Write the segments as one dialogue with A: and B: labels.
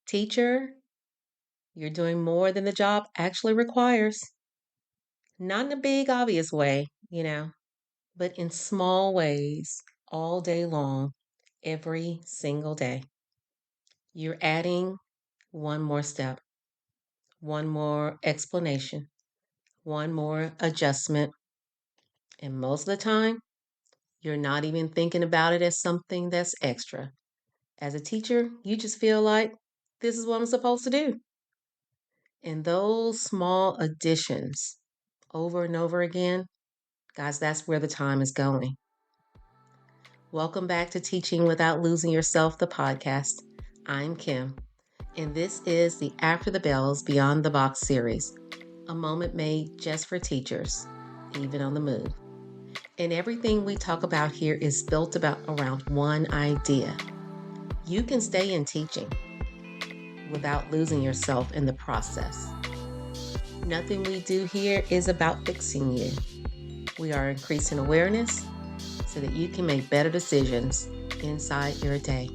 A: Teacher, you're doing more than the job actually requires. Not in a big, obvious way, but in small ways all day long, every single day. You're adding one more step, one more explanation, one more adjustment. And most of the time, you're not even thinking about it as something that's extra. As a teacher, you just feel like this is what I'm supposed to do. And those small additions over and over again, guys, that's where the time is going. Welcome back to Teaching Without Losing Yourself, the podcast. I'm Kim, and this is the After the Bells Beyond the Box series, a moment made just for teachers, even on the move. And everything we talk about here is built around one idea. You can stay in teaching without losing yourself in the process. Nothing we do here is about fixing you. We are increasing awareness so that you can make better decisions inside your day.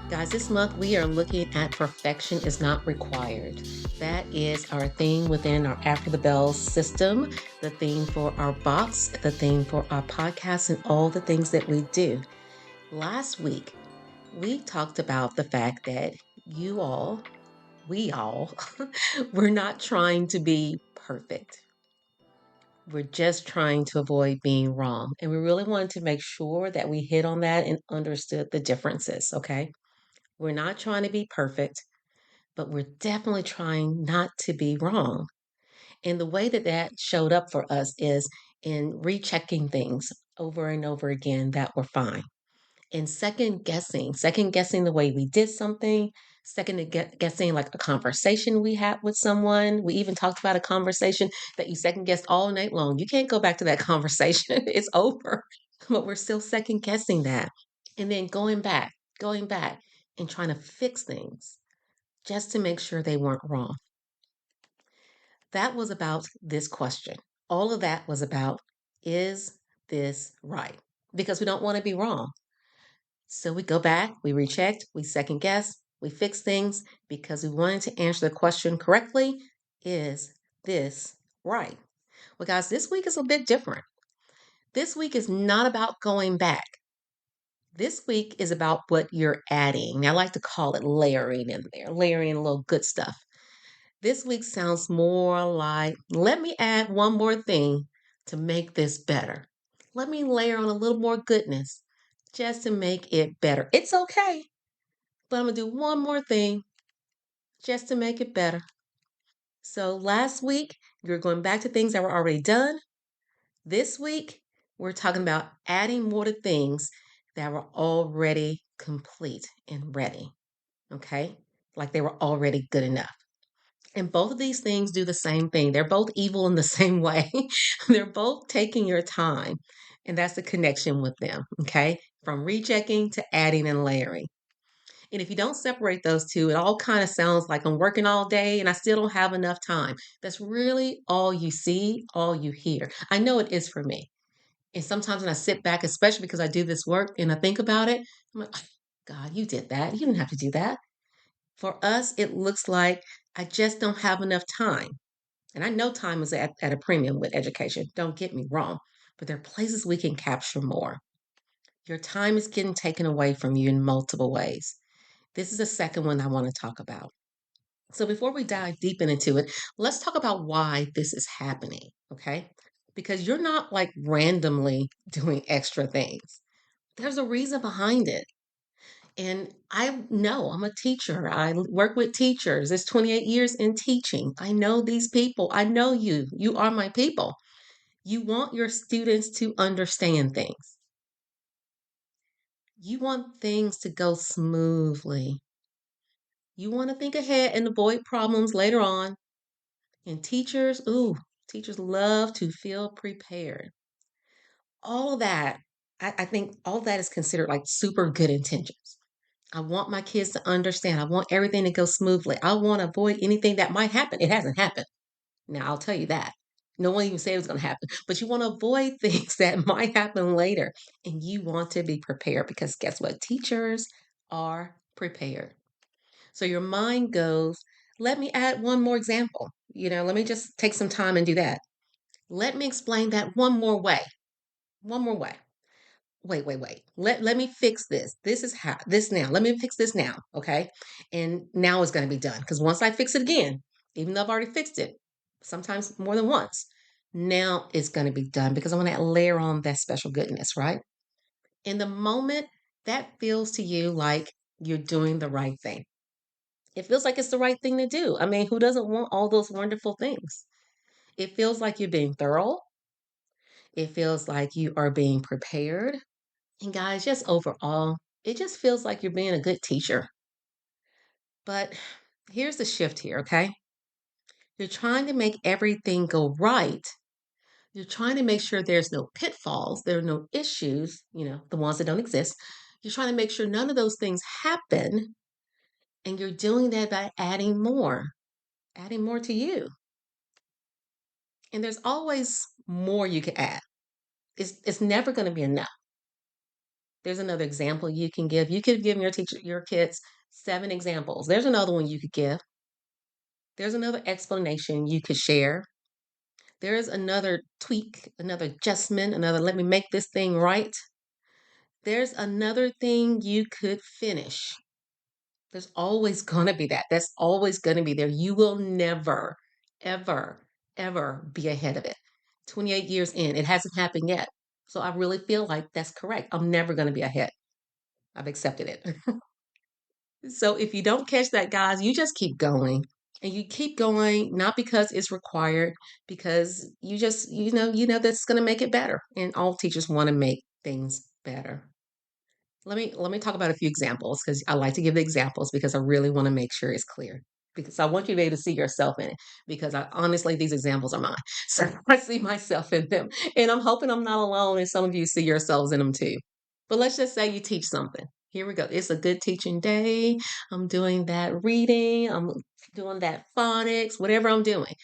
A: Guys, this month we are looking at perfection is not required. That is our theme within our After the Bells system, the theme for our box, the theme for our podcast, and all the things that we do. Last week, we talked about the fact that we all, we're not trying to be perfect. We're just trying to avoid being wrong. And we really wanted to make sure that we hit on that and understood the differences, okay? We're not trying to be perfect, but we're definitely trying not to be wrong. And the way that that showed up for us is in rechecking things over and over again that were fine. And second guessing the way we did something, guessing like a conversation we had with someone. We even talked about a conversation that you second guessed all night long. You can't go back to that conversation, it's over. But we're still second guessing that. And then going back and trying to fix things just to make sure they weren't wrong. That was about this question. All of that was about, is this right? Because we don't want to be wrong. So we go back, we rechecked, we second guess, we fix things because we wanted to answer the question correctly. Is this right? Well, guys, this week is a bit different. This week is not about going back. This week is about what you're adding. I like to call it layering in there, layering in a little good stuff. This week sounds more like, let me add one more thing to make this better. Let me layer on a little more goodness just to make it better. It's okay, but I'm going to do one more thing just to make it better. So last week, you're going back to things that were already done. This week, we're talking about adding more to things that were already complete and ready. Okay? Like they were already good enough. And both of these things do the same thing. They're both evil in the same way. They're both taking your time. And that's the connection with them. Okay? From rechecking to adding and layering. And if you don't separate those two, it all kind of sounds like I'm working all day and I still don't have enough time. That's really all you see, all you hear. I know it is for me. And sometimes when I sit back, especially because I do this work and I think about it, I'm like, God, you did that. You didn't have to do that. For us, it looks like I just don't have enough time. And I know time is at a premium with education. Don't get me wrong. But there are places we can capture more. Your time is getting taken away from you in multiple ways. This is the second one I want to talk about. So before we dive deep into it, let's talk about why this is happening, okay? Because you're not like randomly doing extra things. There's a reason behind it. And I know I'm a teacher. I work with teachers. It's 28 years in teaching. I know these people. I know you. You are my people. You want your students to understand things. You want things to go smoothly. You want to think ahead and avoid problems later on. And teachers love to feel prepared. All of that, I think all of that is considered like super good intentions. I want my kids to understand. I want everything to go smoothly. I want to avoid anything that might happen. It hasn't happened. Now, I'll tell you that. No one even said it was going to happen, but you want to avoid things that might happen later. And you want to be prepared because guess what? Teachers are prepared. So your mind goes, let me add one more example. Let me just take some time and do that. Let me explain that one more way. One more way. Wait. Let me fix this. This is how this now. Let me fix this now. Okay. And now it's going to be done. Because once I fix it again, even though I've already fixed it, sometimes more than once, now it's going to be done because I want to layer on that special goodness, right? In the moment, that feels to you like you're doing the right thing. It feels like it's the right thing to do. I mean, who doesn't want all those wonderful things? It feels like you're being thorough. It feels like you are being prepared. And guys, just overall, it just feels like you're being a good teacher. But here's the shift here, okay? You're trying to make everything go right. You're trying to make sure there's no pitfalls, there are no issues, the ones that don't exist. You're trying to make sure none of those things happen. And you're doing that by adding more to you. And there's always more you can add. It's never going to be enough. There's another example you can give. You could give your kids 7 examples. There's another one you could give. There's another explanation you could share. There's another tweak, another adjustment, another let me make this thing right. There's another thing you could finish. There's always going to be that. That's always going to be there. You will never, ever, ever be ahead of it. 28 years in, it hasn't happened yet. So I really feel like that's correct. I'm never going to be ahead. I've accepted it. So if you don't catch that, guys, you just keep going. And you keep going, not because it's required, because you just, that's going to make it better. And all teachers want to make things better. Let me talk about a few examples because I like to give the examples because I really want to make sure it's clear. Because I want you to be able to see yourself in it. Because I honestly, these examples are mine. So I see myself in them. And I'm hoping I'm not alone and some of you see yourselves in them too. But let's just say you teach something. Here we go. It's a good teaching day. I'm doing that reading. I'm doing that phonics, whatever I'm doing.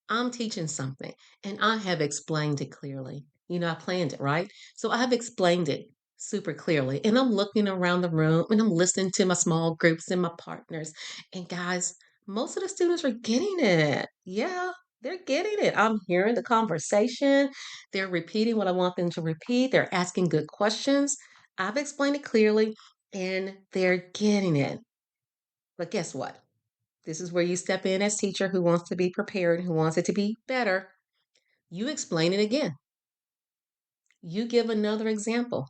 A: I'm teaching something and I have explained it clearly. I planned it, right? So I have explained it super clearly. And I'm looking around the room and I'm listening to my small groups and my partners. And guys, most of the students are getting it. Yeah, they're getting it. I'm hearing the conversation. They're repeating what I want them to repeat. They're asking good questions. I've explained it clearly and they're getting it. But guess what? This is where you step in as teacher who wants to be prepared, who wants it to be better. You explain it again. You give another example.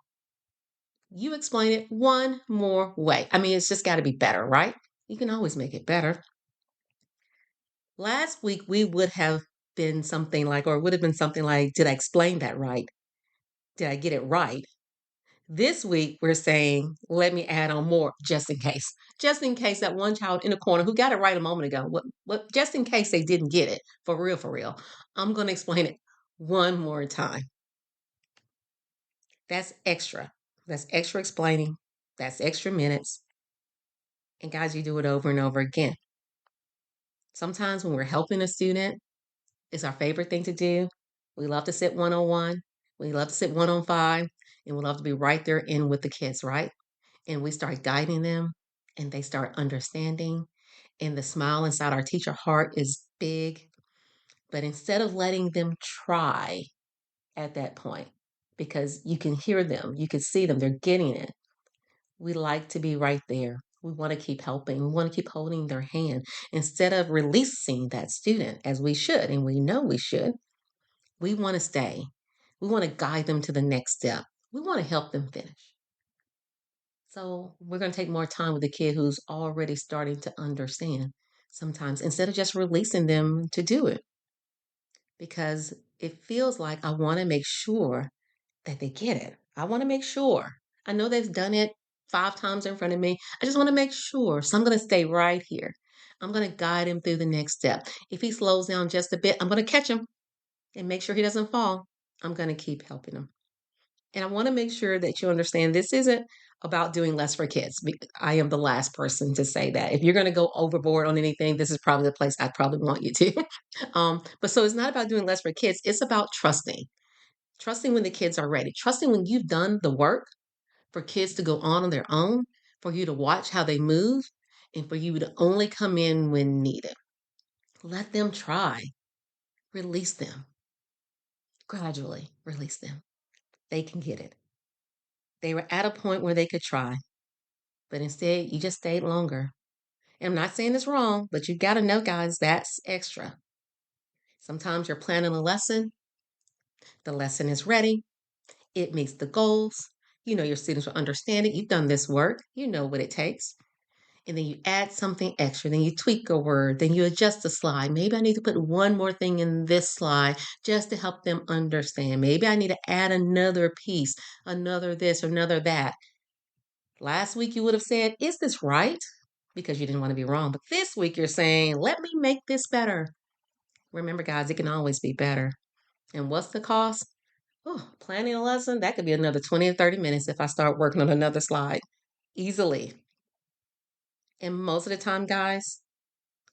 A: You explain it one more way. I mean, it's just got to be better, right? You can always make it better. Last week, we would have been something like, or would have been something like, did I explain that right? Did I get it right? This week, we're saying, let me add on more just in case. Just in case that one child in the corner who got it right a moment ago, just in case they didn't get it, for real, I'm going to explain it one more time. That's extra. That's extra explaining. That's extra minutes. And guys, you do it over and over again. Sometimes when we're helping a student, it's our favorite thing to do. We love to sit 1-on-1. We love to sit 1-on-5. And we love to be right there in with the kids, right? And we start guiding them and they start understanding. And the smile inside our teacher heart is big. But instead of letting them try at that point, because you can hear them, you can see them, they're getting it. We like to be right there. We want to keep helping. We want to keep holding their hand instead of releasing that student as we should. And we know we should. We want to stay. We want to guide them to the next step. We want to help them finish. So we're going to take more time with the kid who's already starting to understand sometimes instead of just releasing them to do it because it feels like I want to make sure that they get it. I want to make sure. I know they've done it 5 times in front of me. I just want to make sure. So I'm going to stay right here. I'm going to guide him through the next step. If he slows down just a bit, I'm going to catch him and make sure he doesn't fall. I'm going to keep helping him. And I want to make sure that you understand this isn't about doing less for kids. I am the last person to say that. If you're going to go overboard on anything, this is probably the place I'd probably want you to. But so it's not about doing less for kids. It's about trusting when the kids are ready, trusting when you've done the work for kids to go on their own, for you to watch how they move and for you to only come in when needed. Let them try. Release them. Gradually release them. They can get it. They were at a point where they could try, but instead you just stayed longer. And I'm not saying it's wrong, but you got to know, guys, that's extra. Sometimes you're planning a lesson, the lesson is ready, it meets the goals. You know your students will understand it. You've done this work, you know what it takes. And then you add something extra, then you tweak a word, then you adjust the slide. Maybe I need to put one more thing in this slide just to help them understand. Maybe I need to add another piece, another this or another that. Last week you would have said, is this right? Because you didn't want to be wrong. But this week you're saying, let me make this better. Remember, guys, it can always be better. And what's the cost? Oh, planning a lesson, that could be another 20 or 30 minutes if I start working on another slide easily. And most of the time, guys,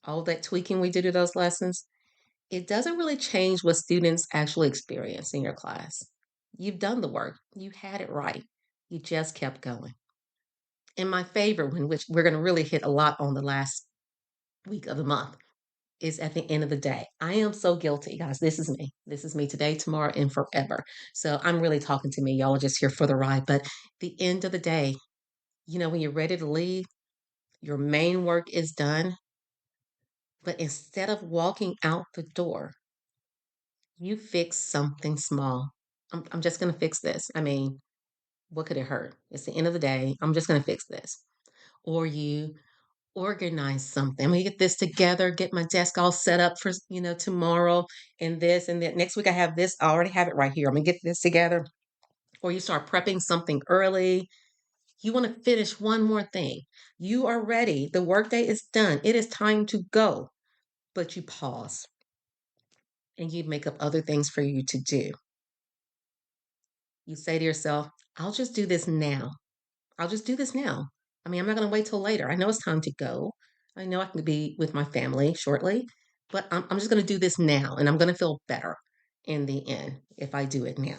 A: all that tweaking we do to those lessons, it doesn't really change what students actually experience in your class. You've done the work, you had it right, you just kept going. And my favorite one, which we're going to really hit a lot on the last week of the month, is at the end of the day. I am so guilty, guys. This is me. This is me today, tomorrow, and forever. So I'm really talking to me. Y'all are just here for the ride. But the end of the day, when you're ready to leave, your main work is done. But instead of walking out the door, you fix something small. I'm just going to fix this. I mean, what could it hurt? It's the end of the day. I'm just going to fix this. Or you organize something. I'm gonna get this together, get my desk all set up for, tomorrow and this and that. Next week I have this. I already have it right here. I'm gonna get this together. Or you start prepping something early. You want to finish one more thing. You are ready. The workday is done. It is time to go. But you pause and you make up other things for you to do. You say to yourself, I'll just do this now. I'll just do this now. I mean, I'm not going to wait till later. I know it's time to go. I know I can be with my family shortly, but I'm just going to do this now and I'm going to feel better in the end if I do it now.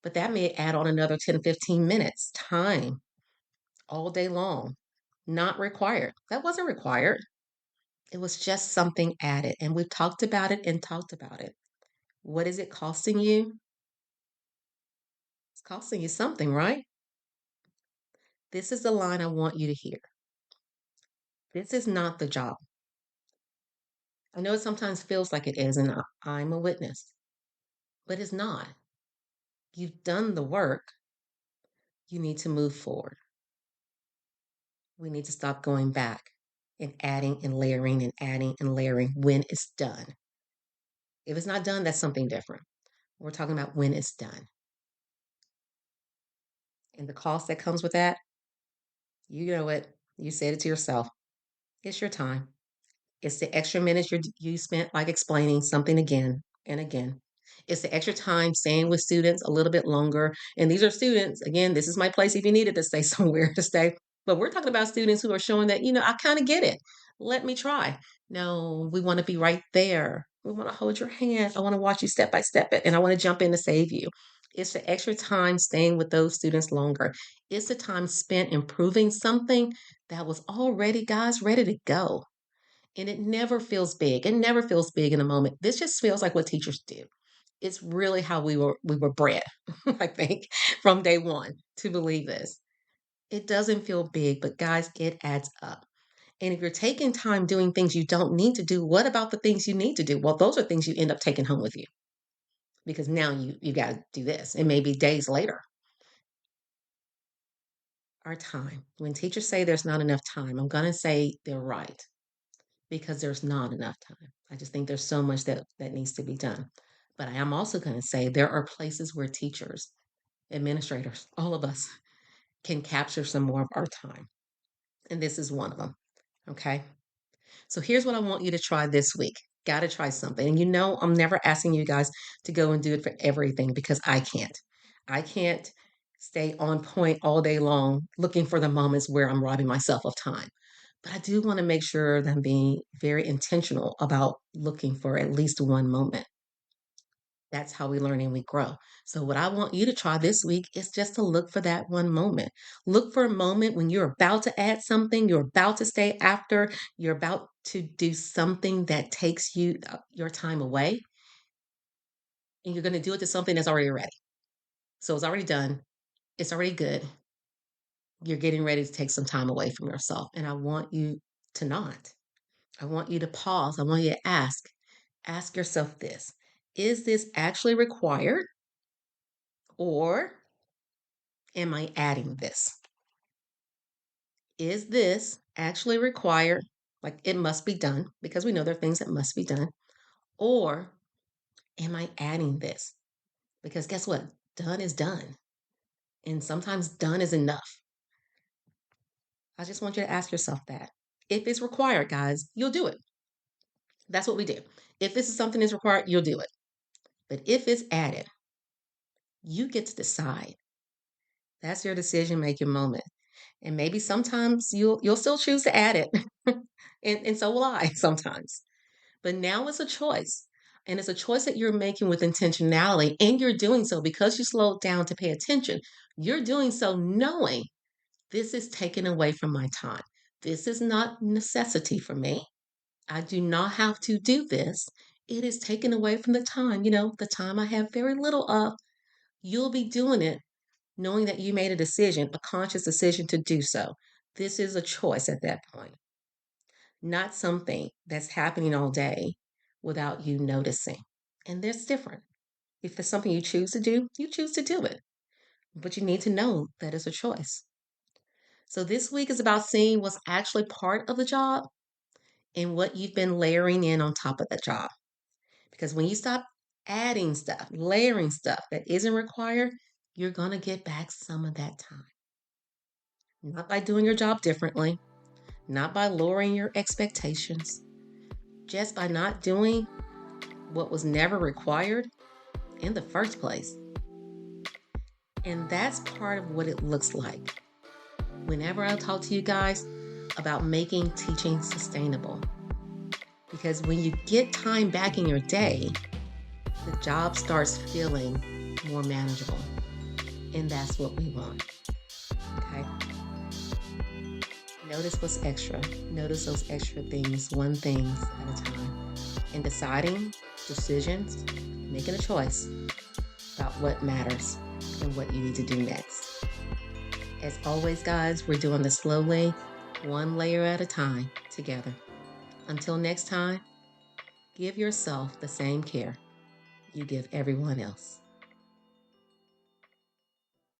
A: But that may add on another 10, 15 minutes time all day long. Not required. That wasn't required. It was just something added. And we've talked about it and talked about it. What is it costing you? It's costing you something, right? This is the line I want you to hear. This is not the job. I know it sometimes feels like it is, and I'm a witness, but it's not. You've done the work. You need to move forward. We need to stop going back and adding and layering and adding and layering when it's done. If it's not done, that's something different. We're talking about when it's done. And the cost that comes with that, you know it. You said it to yourself. It's your time. It's the extra minutes you spent like explaining something again and again. It's the extra time staying with students a little bit longer. And these are students, again, this is my place if you needed to stay somewhere to stay. But we're talking about students who are showing that, I kind of get it. Let me try. No, we want to be right there. We want to hold your hand. I want to watch you step by step it, and I want to jump in to save you. It's the extra time staying with those students longer. It's the time spent improving something that was already, guys, ready to go. And it never feels big. It never feels big in a moment. This just feels like what teachers do. It's really how we were bred, I think, from day one to believe this. It doesn't feel big, but guys, it adds up. And if you're taking time doing things you don't need to do, what about the things you need to do? Well, those are things you end up taking home with you because now you got to do this. It may be days later. Our time. When teachers say there's not enough time, I'm going to say they're right because there's not enough time. I just think there's so much that needs to be done. But I am also going to say there are places where teachers, administrators, all of us can capture some more of our time. And this is one of them. Okay. So here's what I want you to try this week. Got to try something. And I'm never asking you guys to go and do it for everything because I can't. I can't stay on point all day long looking for the moments where I'm robbing myself of time. But I do want to make sure that I'm being very intentional about looking for at least one moment. That's how we learn and we grow. So, what I want you to try this week is just to look for that one moment. Look for a moment when you're about to add something, you're about to stay after, you're about to do something that takes your time away, and you're going to do it to something that's already ready. So, it's already done, it's already good. You're getting ready to take some time away from yourself. And I want you to not. I want you to pause. I want you to ask yourself this: is this actually required, or am I adding this? Is this actually required? Like it must be done because we know there are things that must be done. Or am I adding this? Because guess what? Done is done. And sometimes done is enough. I just want you to ask yourself that. If it's required, guys, you'll do it. That's what we do. If this is something that's required, you'll do it. But if it's added, you get to decide. That's your decision making moment. And maybe sometimes you'll still choose to add it. And so will I sometimes. But now it's a choice. And it's a choice that you're making with intentionality. And you're doing so because you slowed down to pay attention. You're doing so knowing this is taken away from my time. This is not necessity for me. I do not have to do this. It is taken away from the time, the time I have very little of. You'll be doing it knowing that you made a decision, a conscious decision to do so. This is a choice at that point, not something that's happening all day without you noticing. And that's different. If it's something you choose to do, you choose to do it. But you need to know that it's a choice. So this week is about seeing what's actually part of the job and what you've been layering in on top of the job. Because when you stop adding stuff, layering stuff that isn't required, you're going to get back some of that time. Not by doing your job differently, not by lowering your expectations, just by not doing what was never required in the first place. And that's part of what it looks like whenever I talk to you guys about making teaching sustainable. Because when you get time back in your day, the job starts feeling more manageable. And that's what we want. Okay? Notice what's extra. Notice those extra things, one things at a time. And deciding decisions, making a choice about what matters and what you need to do next. As always, guys, we're doing this slowly, one layer at a time together. Until next time, give yourself the same care you give everyone else.